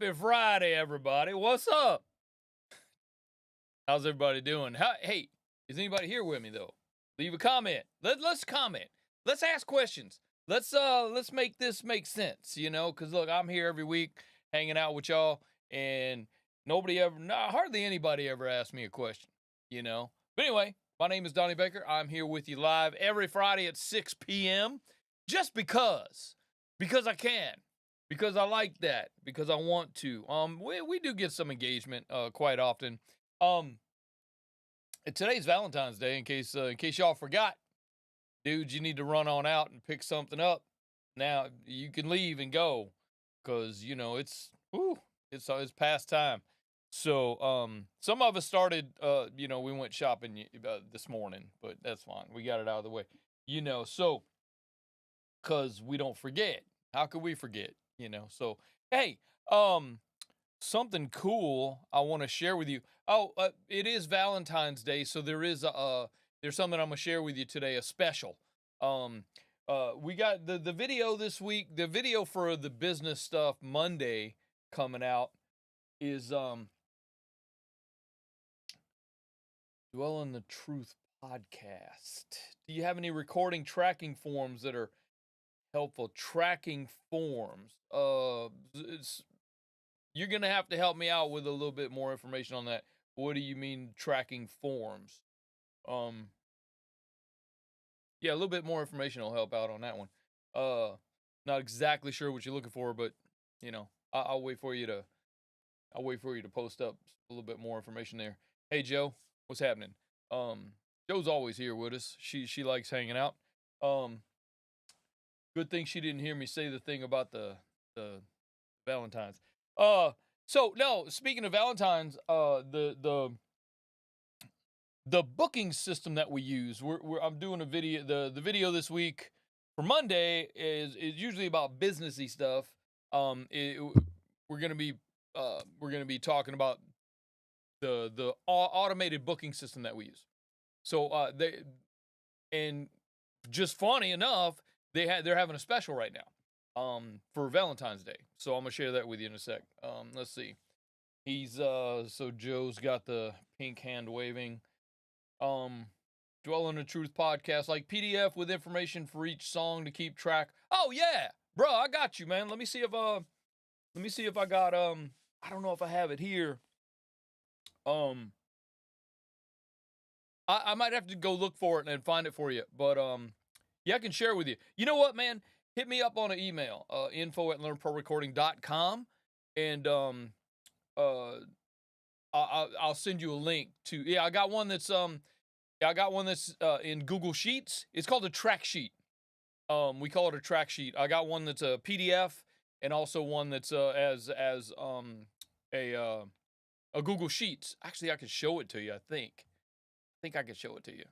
Happy Friday, everybody. What's up? How's everybody doing? Hey, is anybody here with me though? Leave a comment. Let's comment. Let's ask questions. Let's make this make sense, cuz look, I'm here every week hanging out with y'all and hardly anybody ever asks me a question, you know. But anyway, my name is Donny Baker. I'm here with you live every Friday at 6 p.m. just because I can. Because I like that, because I want to. We do get some engagement quite often. Um, Today's Valentine's Day. In case y'all forgot, dudes, you need to run on out and pick something up. Now you can leave and go, cause it's past time. So some of us started. We went shopping this morning, but that's fine. We got it out of the way. So cause we don't forget. How could we forget? So hey, um, something cool I want to share with you. Oh, it is Valentine's Day, so there's something I'm gonna share with you today, a special. Um, we got the video this week. The video for the business stuff Monday coming out is Dwell on the Truth podcast. Do you have any recording tracking forms that are helpful? Tracking forms. You're gonna have to help me out with a little bit more information on that. What do you mean tracking forms? Um, yeah, a little bit more information will help out on that one. Uh, Not exactly sure what you're looking for, but I'll wait for you to post up a little bit more information there. Hey Joe, what's happening? Um, Joe's always here with us. She likes hanging out. Um, Good thing she didn't hear me say the thing about the Valentine's. So no, speaking of Valentine's, the booking system that we use, I'm doing a video. The video this week for Monday is usually about businessy stuff. We're gonna be talking about the automated booking system that we use. So and just funny enough, they're having a special right now for Valentine's Day. So I'm gonna share that with you in a sec. Let's see. So Joe's got the pink hand waving. Dwell on the Truth podcast, like PDF with information for each song to keep track. Oh yeah, bro, I got you, man. Let me see if I got I don't know if I have it here. I might have to go look for it and find it for you. But yeah, I can share it with you. You know what, man? Hit me up on an email, info@learnprorecording.com, and I'll send you a link to. Yeah, I got one that's in Google Sheets. It's called a track sheet. We call it a track sheet. I got one that's a PDF, and also one that's as a Google Sheets. Actually, I could show it to you. I think I could show it to you,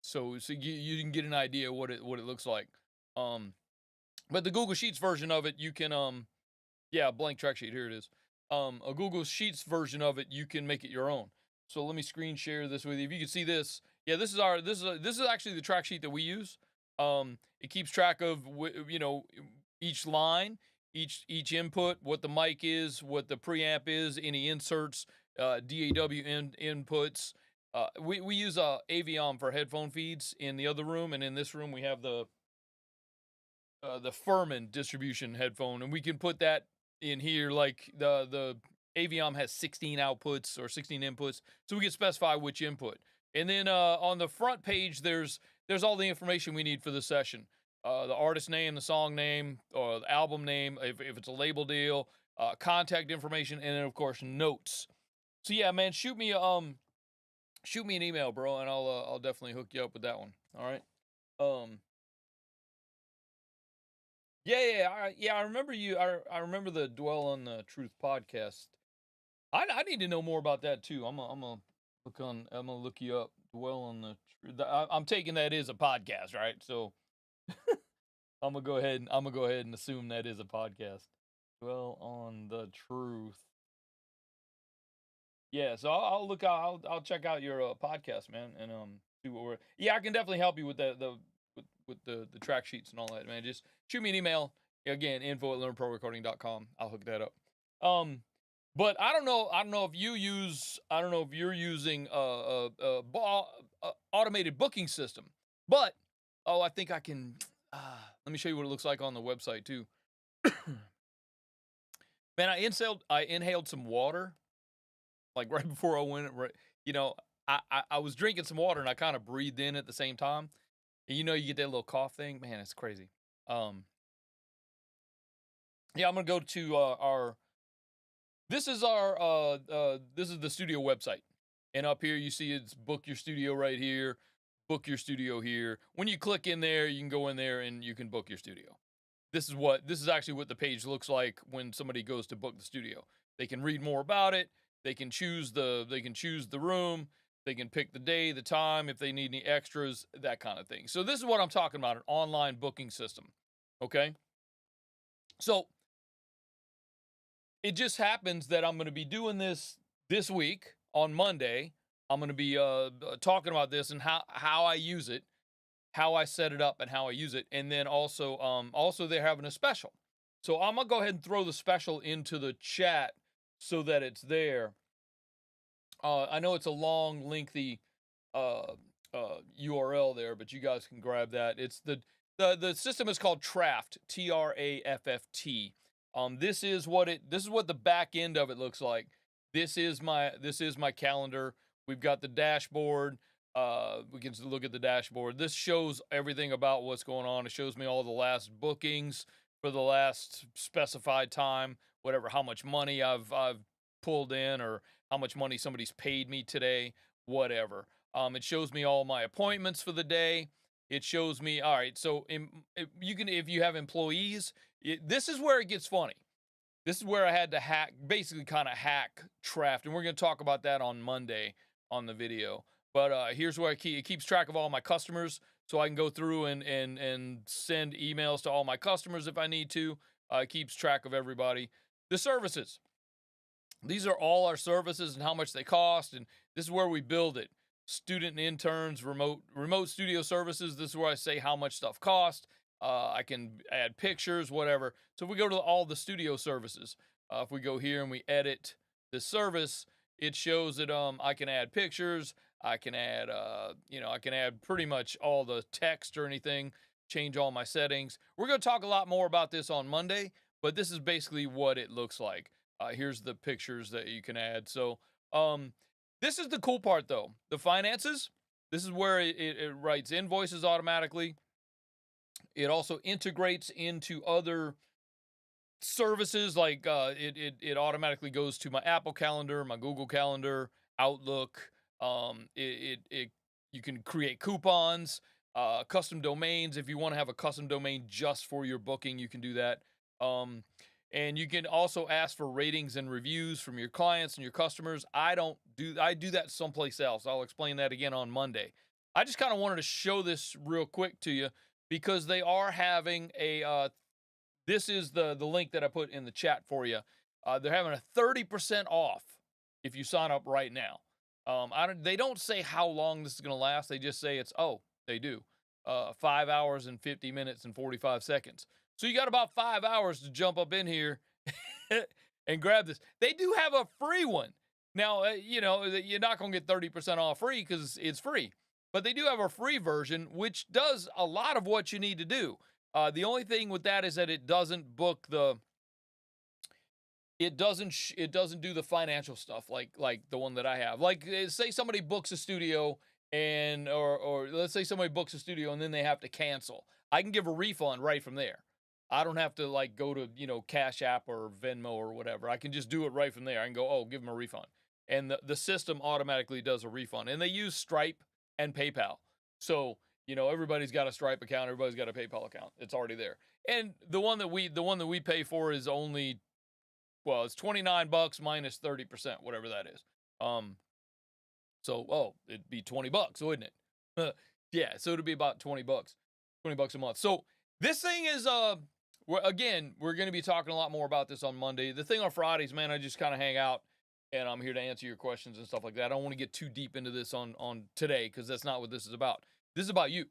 so you can get an idea what it looks like. But the Google Sheets version of it, you can blank track sheet. Here it is. A Google Sheets version of it, you can make it your own. So let me screen share this with you. If you can see this, yeah, this is actually the track sheet that we use. It keeps track of each line, each input, what the mic is, what the preamp is, any inserts, DAW inputs. We use Aviom for headphone feeds in the other room, and in this room we have the Furman distribution headphone, and we can put that in here. Like the Aviom has 16 outputs or 16 inputs, so we can specify which input. And then on the front page, there's all the information we need for the session. The artist name, the song name, or the album name, if it's a label deal, contact information, and then of course notes. So yeah, man, shoot me an email, bro, and I'll definitely hook you up with that one. All right. Yeah. I remember you. I remember the Dwell on the Truth podcast. I need to know more about that too. I'm gonna look you up. Dwell on the Truth. I'm taking that is a podcast, right? So I'm gonna go ahead and assume that is a podcast. Dwell on the Truth. Yeah, so I'll look out. I'll check out your podcast, man, and see what we're. Yeah, I can definitely help you with with the track sheets and all that, man. Just shoot me an email again, info@learnprorecording.com. I'll hook that up. But I don't know. I don't know if you use. I don't know if you're using a automated booking system. But oh, I think I can. Let me show you what it looks like on the website too. Man, I inhaled some water like right before I went. Right, you know, I was drinking some water and I kind of breathed in at the same time. And you get that little cough thing. Man, it's crazy. Um, yeah, I'm gonna go to our. This is the studio website, and up here you see it's book your studio right here, book your studio here. When you click in there, you can go in there and you can book your studio. This is actually what the page looks like when somebody goes to book the studio. They can read more about it. They can choose the room. They can pick the day, the time, if they need any extras, that kind of thing. So this is what I'm talking about, an online booking system. Okay? So it just happens that I'm going to be doing this week on Monday. I'm going to be talking about this and how I use it, how I set it up, and how I use it, and then also they're having a special. So I'm gonna go ahead and throw the special into the chat so that it's there. I know it's a long, lengthy uh, URL there, but you guys can grab that. It's the system is called Traft, TRAFFT. This is what the back end of it looks like. This is my calendar. We've got the dashboard. We can look at the dashboard. This shows everything about what's going on. It shows me all the last bookings for the last specified time, whatever, how much money I've pulled in, or how much money somebody's paid me today, whatever. It shows me all my appointments for the day. It shows me, all right, so if you have employees, this is where it gets funny. This is where I had to basically kind of hack Traft, and we're going to talk about that on Monday on the video. But here's where it keeps track of all my customers, so I can go through and send emails to all my customers if I need to. It keeps track of everybody. The services. These are all our services and how much they cost, and this is where we build it. Student and interns, remote studio services. This is where I say how much stuff costs. I can add pictures, whatever. So if we go to all the studio services, if we go here and we edit the service, it shows that I can add pictures. I can add I can add pretty much all the text or anything. Change all my settings. We're going to talk a lot more about this on Monday, but this is basically what it looks like. Here's the pictures that you can add. So this is the cool part, though. The finances. This is where it writes invoices automatically. It also integrates into other services, like it automatically goes to my Apple Calendar, my Google Calendar, Outlook. You can create coupons, custom domains. If you want to have a custom domain just for your booking, you can do that. And you can also ask for ratings and reviews from your clients and your customers. I do that someplace else. I'll explain that again on Monday. I just kind of wanted to show this real quick to you because they are having this is the link that I put in the chat for you. They're having a 30% off if you sign up right now. They don't say how long this is going to last. They just say they do. 5 hours and 50 minutes and 45 seconds. So you got about 5 hours to jump up in here and grab this. They do have a free one. Now, you're not going to get 30% off free because it's free. But they do have a free version, which does a lot of what you need to do. The only thing with that is that it doesn't do the financial stuff like the one that I have. Like, say somebody books a studio or let's say somebody books a studio and then they have to cancel. I can give a refund right from there. I don't have to go to, Cash App or Venmo or whatever. I can just do it right from there. I can go, give them a refund. And the system automatically does a refund. And they use Stripe and PayPal. So, everybody's got a Stripe account, everybody's got a PayPal account. It's already there. And the one that we pay for is only, it's $29 minus 30%, whatever that is. So it'd be $20, wouldn't it? Yeah, so it'd be about $20 a month. So this thing is we're going to be talking a lot more about this on Monday. The thing on Fridays, man, I just kind of hang out and I'm here to answer your questions and stuff like that. I don't want to get too deep into this on today because that's not what this is about. This is about you.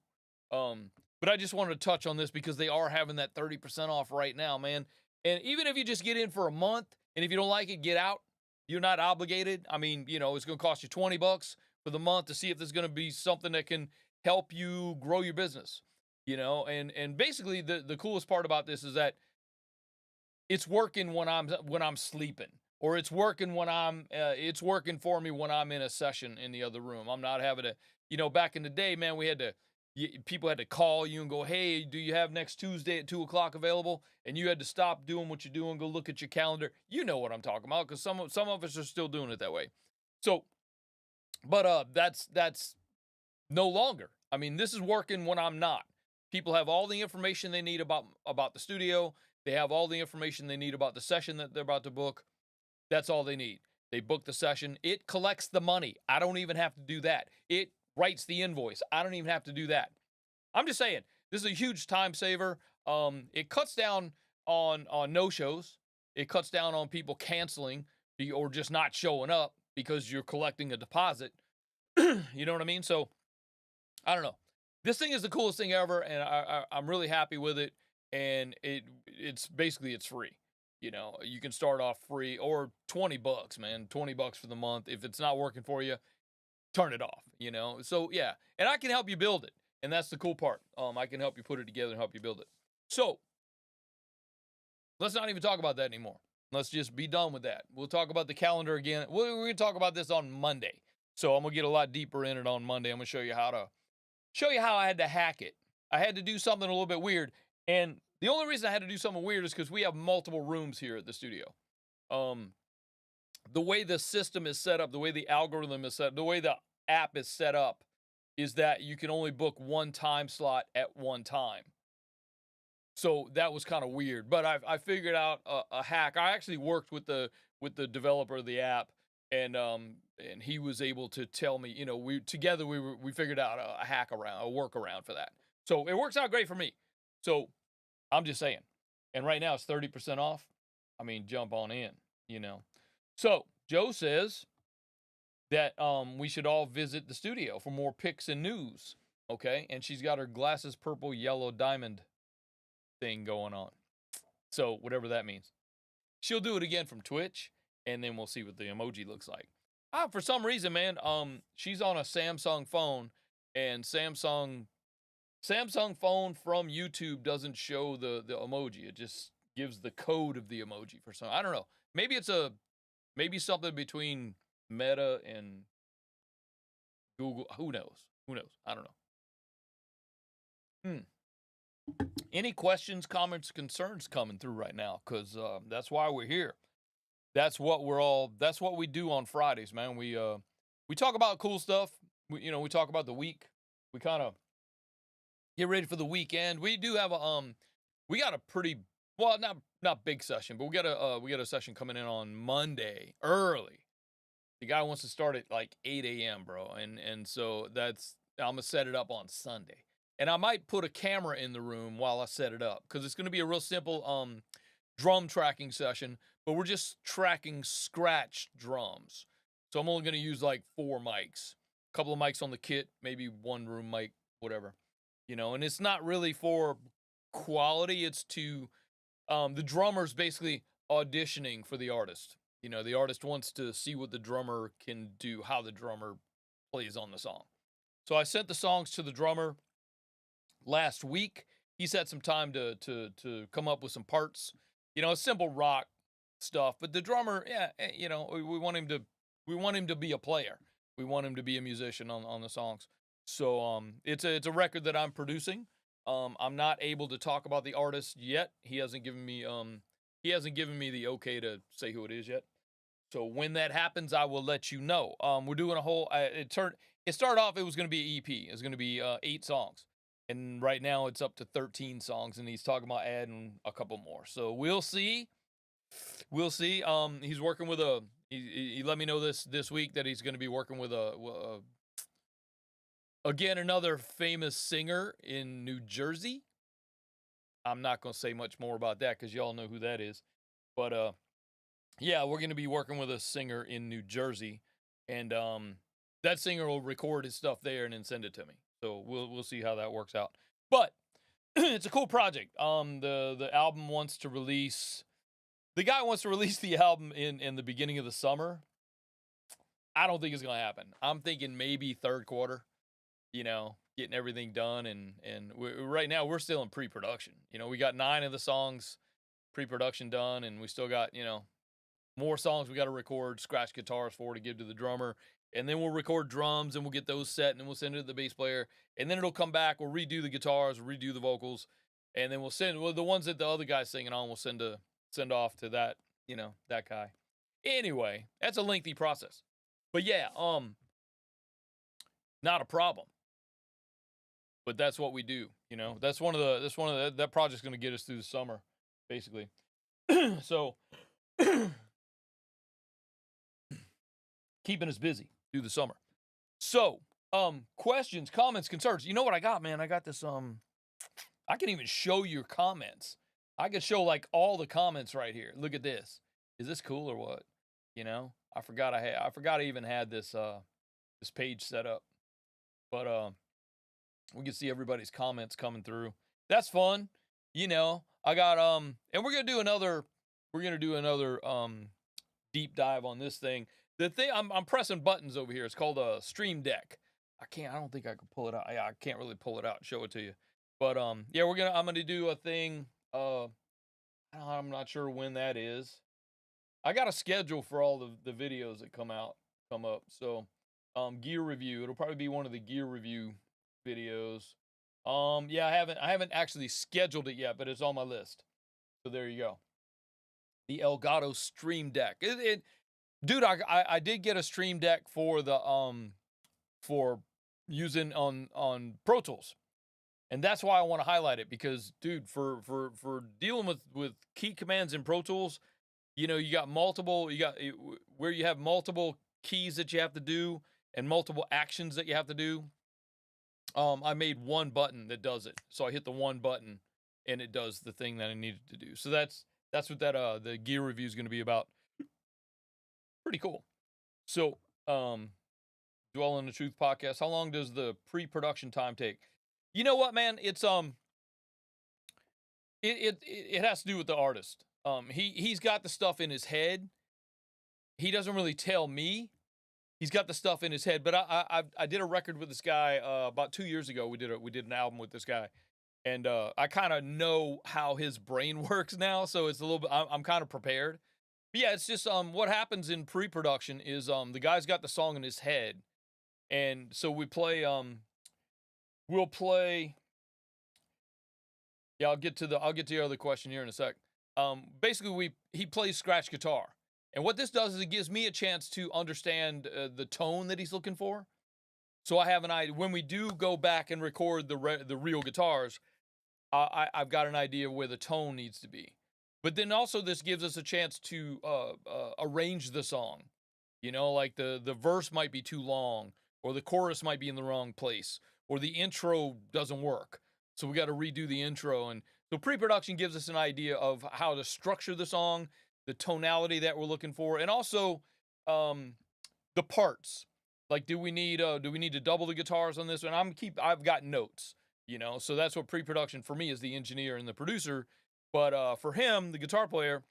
But I just wanted to touch on this because they are having that 30% off right now, man. And even if you just get in for a month and if you don't like it, get out. You're not obligated. I mean, you know, it's going to cost you $20 for the month to see if there's going to be something that can help you grow your business, you know? And basically the coolest part about this is that it's working when I'm sleeping, or it's working when it's working for me when I'm in a session in the other room. I'm not having to, you know, back in the day, man, people had to call you and go, hey, do you have next Tuesday at 2 o'clock available? And you had to stop doing what you're doing, go look at your calendar. You know what I'm talking about, because some of us are still doing it that way. So, but that's no longer. I mean, this is working when I'm not. People have all the information they need about the studio. They have all the information they need about the session that they're about to book. That's all they need. They book the session. It collects the money. I don't even have to do that. It writes the invoice. I don't even have to do that. I'm just saying, this is a huge time saver. It cuts down on no-shows. It cuts down on people canceling or just not showing up because you're collecting a deposit. You know what I mean? So, I don't know. This thing is the coolest thing ever, and I'm really happy with it. And it's basically it's free. You know, you can start off free, or $20, man, $20 for the month. If it's not working for you, turn it off, you know? So yeah, and I can help you build it. And that's the cool part. I can help you put it together and help you build it. So let's not even talk about that anymore. Let's just be done with that. We'll talk about the calendar again. We're going to talk about this on Monday. So I'm going to get a lot deeper in it on Monday. I'm going to show you how I had to hack it. I had to do something a little bit weird. And the only reason I had to do something weird is because we have multiple rooms here at the studio. The way the system is set up, the way the algorithm is set, the way the app is set up, is that you can only book one time slot at one time. So that was kind of weird, but I figured out a hack. I actually worked with the developer of the app, and he was able to tell me, you know, we figured out a workaround for that. So it works out great for me. So I'm just saying. And right now it's 30% off. I mean, jump on in, you know. So Joe says that we should all visit the studio for more pics and news. Okay. And she's got her glasses purple, yellow diamond thing going on. So whatever that means. She'll do it again from Twitch, and then we'll see what the emoji looks like. For some reason, man, she's on a Samsung phone, and Samsung phone from YouTube doesn't show the emoji. It just gives the code of the emoji for some. I don't know. Maybe maybe something between Meta and Google. Who knows? I don't know. Any questions, comments, concerns coming through right now? Because that's why we're here. That's what we do on Fridays, man. We talk about cool stuff. We talk about the week. We kind of get ready for the weekend. We do have we got a pretty, well, not big session, but we got a session coming in on Monday early. The guy wants to start at like 8 a.m., bro. And so I'm gonna set it up on Sunday. And I might put a camera in the room while I set it up, because it's going to be a real simple drum tracking session, but we're just tracking scratch drums. So I'm only going to use like 4 mics, a couple of mics on the kit, maybe one room mic, whatever, you know. And it's not really for quality. It's to the drummer's basically auditioning for the artist. You know, the artist wants to see what the drummer can do, how the drummer plays on the song. So I sent the songs to the drummer last week. He's had some time to come up with some parts, you know, simple rock stuff. But the drummer, yeah, you know, we want him to be a player. We want him to be a musician on the songs. So it's a record that I'm producing. I'm not able to talk about the artist yet. He hasn't given me the okay to say who it is yet. So when that happens, I will let you know. We're doing a whole. It started off. It was going to be an EP. It was going to be 8 songs. And right now it's up to 13 songs, and he's talking about adding a couple more. So we'll see. He's working with he let me know this week that he's going to be working with again, another famous singer in New Jersey. I'm not going to say much more about that because y'all know who that is. But yeah, we're going to be working with a singer in New Jersey, and that singer will record his stuff there and then send it to me. So we'll see how that works out. But it's a cool project. The album wants to release the guy wants to release the album in the beginning of the summer. I don't think it's gonna happen. I'm thinking maybe third quarter. Getting everything done, and right now we're still in pre-production. We got 9 of the songs pre-production done, and we still got more songs we got to record, scratch guitars for to give to the drummer, and then we'll record drums and we'll get those set, and then we'll send it to the bass player, and then it'll come back. We'll redo the guitars, we'll redo the vocals, and then we'll send the ones that the other guy's singing on. We'll send off to that that guy. Anyway, that's a lengthy process, but yeah, not a problem. But that's what we do. That project's going to get us through the summer, basically. So keeping us busy through the summer. So, questions, comments, concerns. You know what I got, man? I got this, I can even show your comments. I can show like all the comments right here. Look at this. Is this cool or what? I forgot I even had this page set up. But, we can see everybody's comments coming through. That's fun. I got, and we're going to do another, deep dive on this thing. The thing, I'm pressing buttons over here. It's called a Stream Deck. I don't think I can pull it out. I can't really pull it out and show it to you. But, yeah, I'm going to do a thing. I'm not sure when that is. I got a schedule for all the videos that come up. So, gear review. It'll probably be one of the gear review videos. Yeah, I haven't actually scheduled it yet, but it's on my list. So there you go. The Elgato Stream Deck. Dude, I did get a Stream Deck for the for using on Pro Tools. And that's why I want to highlight it, because dude, for dealing with key commands in Pro Tools, you got where you have multiple keys that you have to do and multiple actions that you have to do. I made one button that does it. So I hit the one button and it does the thing that I needed to do. So that's what the gear review is going to be about. Pretty cool. So, Dwell in the Truth podcast. How long does the pre-production time take? You know what, man? It's it has to do with the artist. He's got the stuff in his head. He doesn't really tell me. He's got the stuff in his head, but I did a record with this guy about 2 years ago. We did an album with this guy, and I kind of know how his brain works now, so it's a little bit. I'm kind of prepared. But yeah, it's just what happens in pre-production is the guy's got the song in his head, and so we'll play. Yeah, I'll get to your other question here in a sec. Basically, he plays scratch guitar. And what this does is it gives me a chance to understand the tone that he's looking for. So I have an idea. When we do go back and record the real guitars, I've got an idea of where the tone needs to be. But then also this gives us a chance to arrange the song. Like the verse might be too long, or the chorus might be in the wrong place, or the intro doesn't work. So we got to redo the intro. And so pre-production gives us an idea of how to structure the song, the tonality that we're looking for, and also the parts. Like, do we need to double the guitars on this one? I've got notes, so that's what pre-production for me is, the engineer and the producer. But for him, the guitar player,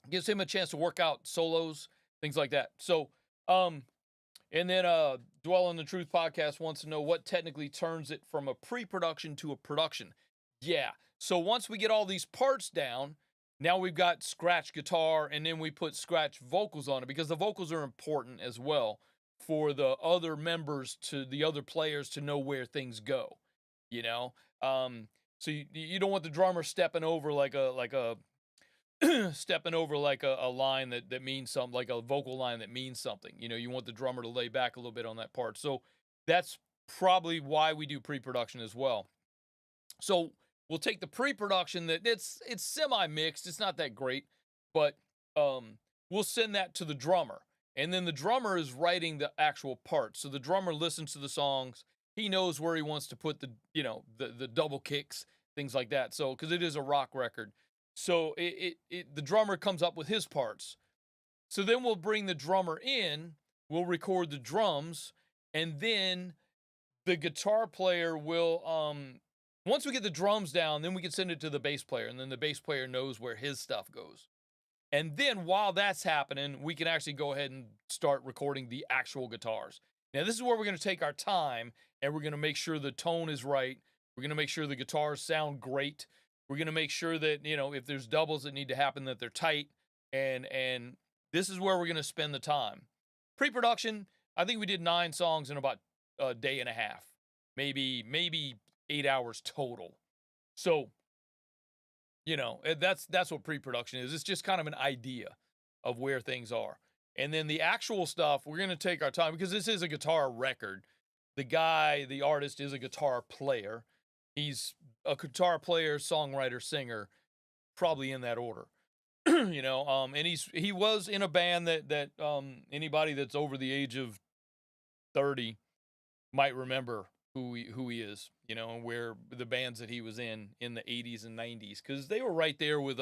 gives him a chance to work out solos, things like that. So, and then Dwell in the Truth podcast wants to know what technically turns it from a pre-production to a production. Yeah. So once we get all these parts down, now we've got scratch guitar, and then we put scratch vocals on it, because the vocals are important as well for the other members, to the other players, to know where things go, so you don't want the drummer stepping over like a line that means something, like a vocal line that means something. You want the drummer to lay back a little bit on that part. So that's probably why we do pre-production as well. So we'll take the pre-production it's semi-mixed. It's not that great, but we'll send that to the drummer. And then the drummer is writing the actual parts. So the drummer listens to the songs. He knows where he wants to put the double kicks, things like that. So, because it is a rock record. So the drummer comes up with his parts. So then we'll bring the drummer in, we'll record the drums, and then the guitar player will, once we get the drums down, then we can send it to the bass player, and then the bass player knows where his stuff goes. And then while that's happening, we can actually go ahead and start recording the actual guitars. Now, this is where we're going to take our time and we're going to make sure the tone is right. We're going to make sure the guitars sound great. We're going to make sure that, if there's doubles that need to happen, that they're tight. And this is where we're going to spend the time. Pre-production, I think we did 9 songs in about a day and a half, maybe 8 hours total. So, that's what pre-production is. It's just kind of an idea of where things are. And then the actual stuff, we're going to take our time because this is a guitar record. The artist, is a guitar player. He's a guitar player, songwriter, singer, probably in that order. And he was in a band that anybody that's over the age of 30 might remember who he is, and where the bands that he was in the 80s and 90s, because they were right there with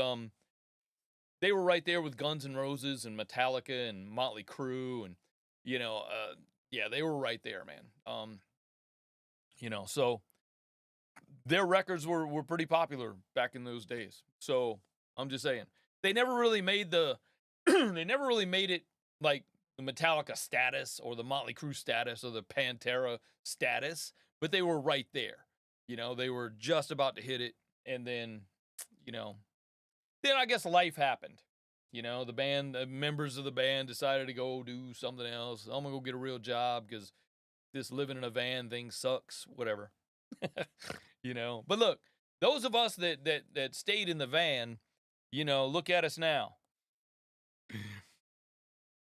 Guns N' Roses and Metallica and Motley Crue, and they were right there, man. So their records were pretty popular back in those days. So I'm just saying, they never really made it like the Metallica status or the Motley Crue status or the Pantera status, but they were right there. They were just about to hit it, and then I guess life happened. The members of the band decided to go do something else. I'm gonna go get a real job because this living in a van thing sucks, whatever. But look, those of us that stayed in the van, look at us now.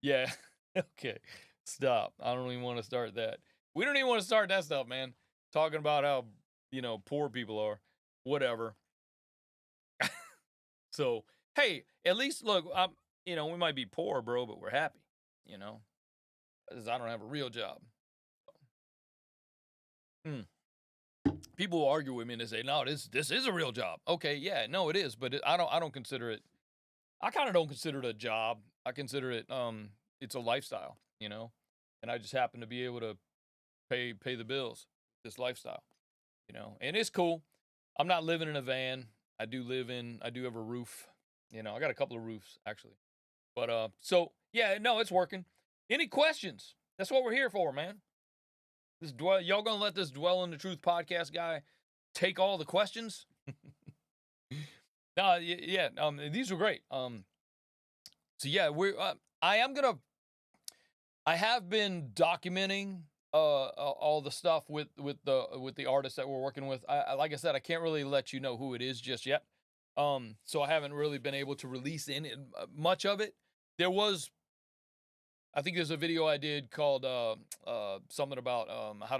Yeah. Okay. Stop. I don't even want to start that. We don't even want to start that stuff, man. Talking about how, poor people are. Whatever. So, hey, at least look, we might be poor, bro, but we're happy, because I don't have a real job. People will argue with me and they say, no, this is a real job. Okay, yeah, no, it is, but I don't consider it. I kind of don't consider it a job. I consider it it's a lifestyle, and I just happen to be able to pay the bills, this lifestyle, and it's cool. I'm not living in a van. I do have a roof. I got a couple of roofs actually, but so yeah, no, it's working. Any questions? That's what we're here for, man. Y'all gonna let this Dwell in the Truth podcast guy take all the questions? No, yeah, these are great. So yeah, I have been documenting all the stuff with the artists that we're working with. Like I said, I can't really let you know who it is just yet. So I haven't really been able to release much of it. I think there's a video I did called something about how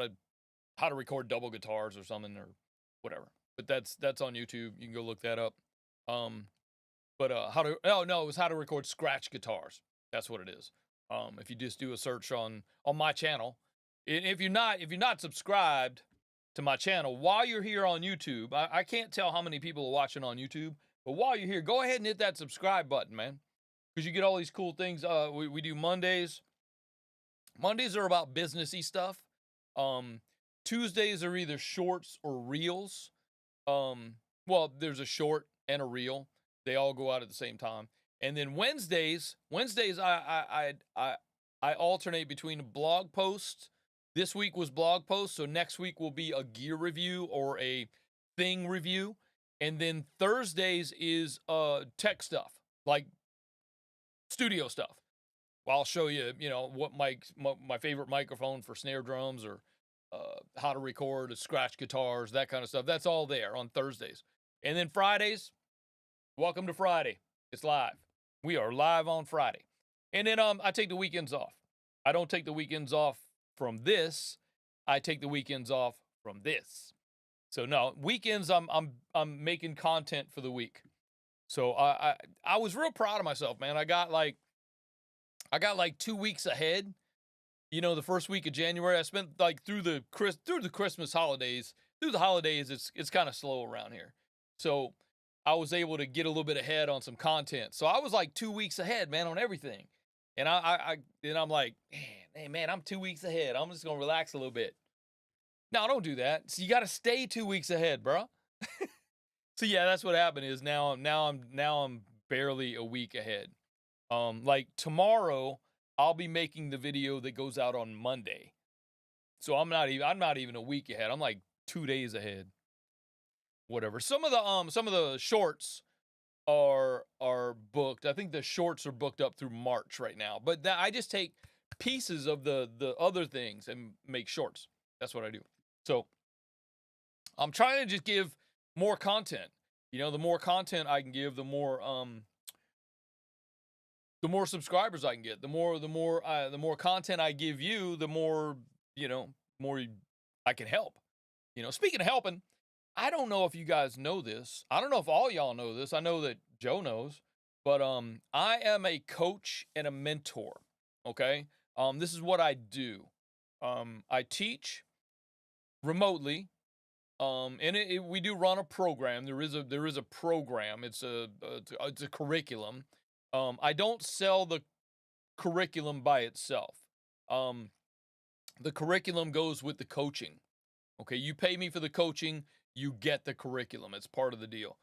to record double guitars or something or whatever. But that's on YouTube. You can go look that up. But it was how to record scratch guitars. That's what it is. If you just do a search on my channel, if you're not subscribed to my channel while you're here on YouTube, I can't tell how many people are watching on YouTube, but while you're here, go ahead and hit that subscribe button, man, because you get all these cool things. We do Mondays. Mondays are about businessy stuff. Tuesdays are either shorts or reels. Well, there's a short and a reel. They all go out at the same time. And then Wednesdays I alternate between blog posts. This week was blog posts, so next week will be a gear review or a thing review. And then Thursdays is tech stuff, like studio stuff. Well, I'll show you, what my favorite microphone for snare drums, or how to record scratch guitars, that kind of stuff. That's all there on Thursdays. And then Fridays, welcome to Friday. It's live. We are live on Friday. And then I take the weekends off. I don't take the weekends off from this. I take the weekends off from this. So no, weekends I'm making content for the week. So I was real proud of myself, man. I got like 2 weeks ahead. The first week of January, I spent like through the Christmas holidays. Through the holidays, it's kind of slow around here. So I was able to get a little bit ahead on some content. So I was like 2 weeks ahead, man, on everything. And I'm like, man, I'm 2 weeks ahead. I'm just gonna relax a little bit. No, don't do that. So you got to stay 2 weeks ahead, bro. So yeah, that's what happened. Is now I'm barely a week ahead. Like tomorrow, I'll be making the video that goes out on Monday. So I'm not even a week ahead. I'm like 2 days ahead. Whatever. Some of the shorts are booked. I think the shorts are booked up through March right now. But I just take pieces of the other things and make shorts. That's what I do. So I'm trying to just give more content. You know, the more content I can give, the more subscribers I can get. The more content I give you, the more, more I can help. You know, speaking of helping, I don't know if you guys know this. I don't know if all y'all know this. I know that Joe knows, but I am a coach and a mentor. Okay, this is what I do. I teach remotely. And we do run a program. There is a program. It's a curriculum. I don't sell the curriculum by itself. Um, the curriculum goes with the coaching. Okay, you pay me for the coaching, you get the curriculum. It's part of the deal.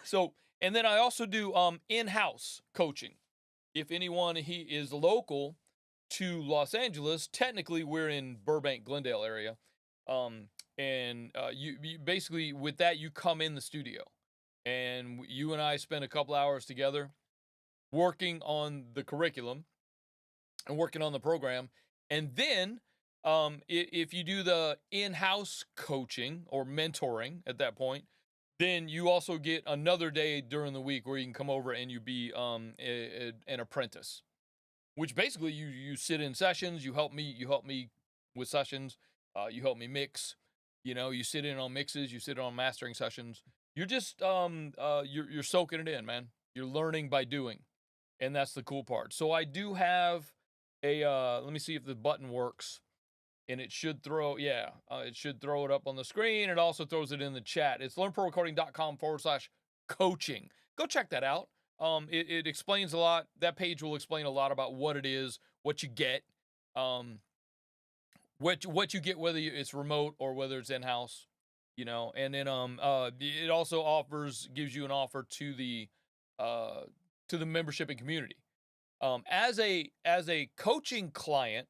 So, and then I also do in-house coaching. If anyone he is local to Los Angeles, technically we're in Burbank, Glendale area. And you basically with that you come in the studio, and you and I spend a couple hours together working on the curriculum and working on the program. And then if you do the in-house coaching or mentoring at that point, then you also get another day during the week where you can come over and you be an apprentice, which basically you sit in sessions, you help me with sessions, you help me mix, you sit in on mixes, you sit on mastering sessions. You're just you're soaking it in, man. You're learning by doing. And that's the cool part. So I do have a let me see if the button works. And it should throw, it should throw it up on the screen. It also throws it in the chat. It's learnprorecording.com/coaching. Go check that out. It explains a lot. That page will explain a lot about what it is, what you get, what you get, whether it's remote or whether it's in-house, and then it also gives you an offer to the membership and community. As a coaching client,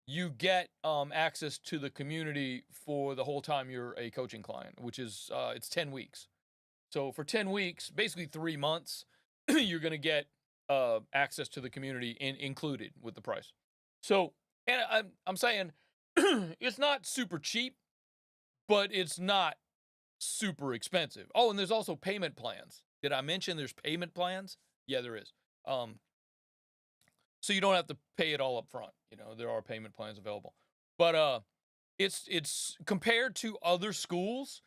you get access to the community for the whole time you're a coaching client, which is it's 10 weeks. So for 10 weeks, basically 3 months, you're going to get access to the community included with the price. So, and I'm saying it's not super cheap, but it's not super expensive. Oh, and there's also payment plans. Did I mention there's payment plans? Yeah, there is. So you don't have to pay it all up front. There are payment plans available. But it's compared to other schools,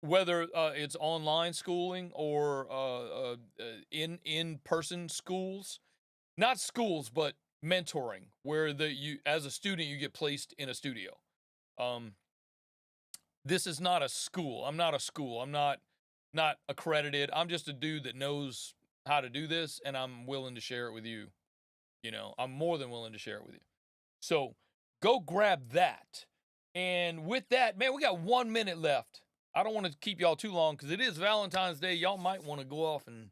whether it's online schooling or in-person schools, not schools, but mentoring, where you as a student you get placed in a studio. This is not a school. I'm not a school. I'm not accredited. I'm just a dude that knows how to do this, and I'm willing to share it with you. I'm more than willing to share it with you. So go grab that. And with that, man, we got 1 minute left. I don't want to keep y'all too long because it is Valentine's Day. Y'all might want to go off and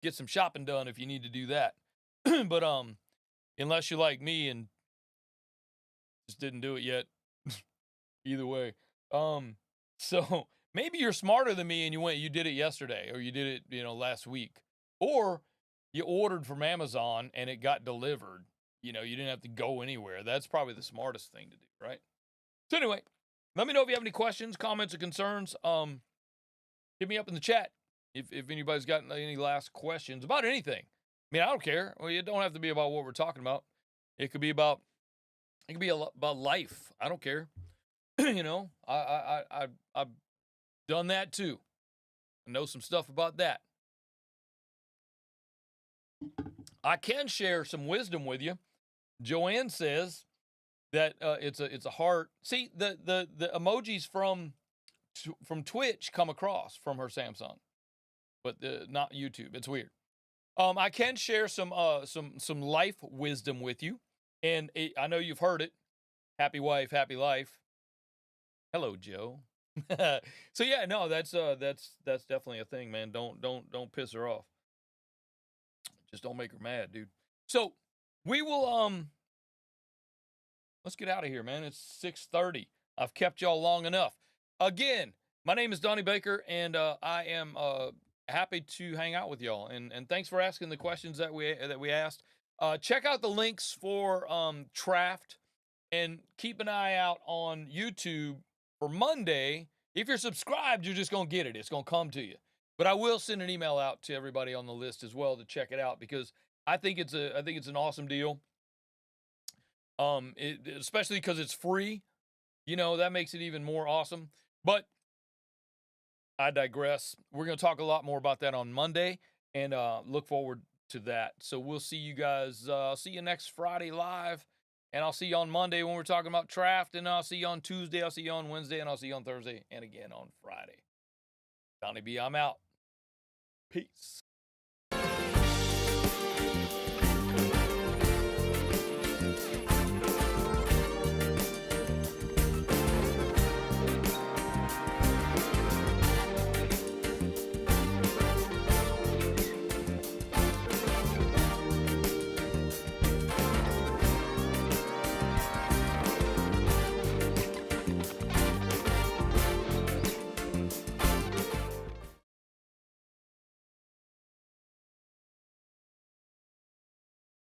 get some shopping done if you need to do that. But unless you're like me and just didn't do it yet. Either way. So maybe you're smarter than me and you did it yesterday, or you did it, last week. Or you ordered from Amazon and it got delivered. You didn't have to go anywhere. That's probably the smartest thing to do, right? So anyway, let me know if you have any questions, comments, or concerns. Hit me up in the chat if anybody's got any last questions about anything. I mean, I don't care. Well, it don't have to be about what we're talking about. It could be about life. I don't care. I've done that too. I know some stuff about that. I can share some wisdom with you. Joanne says that it's a heart. See, the emojis from Twitch come across from her Samsung, but not YouTube. It's weird. I can share some life wisdom with you, and I know you've heard it. Happy wife, happy life. Hello, Joe. So yeah, no, that's definitely a thing, man. Don't piss her off. Just don't make her mad, dude. So we will let's get out of here, man. It's 6:30. I've kept y'all long enough. Again, my name is Donny Baker, and I am happy to hang out with y'all. And thanks for asking the questions that we asked. Check out the links for Traft, and keep an eye out on YouTube for Monday. If you're subscribed, you're just gonna get it. It's gonna come to you. But I will send an email out to everybody on the list as well to check it out, because I think it's an awesome deal. Especially because it's free, that makes it even more awesome. But I digress. We're going to talk a lot more about that on Monday, and look forward to that. So we'll see you guys. See you next Friday live, and I'll see you on Monday when we're talking about Traft, and I'll see you on Tuesday, I'll see you on Wednesday, and I'll see you on Thursday, and again on Friday. Donny B, I'm out. Peace.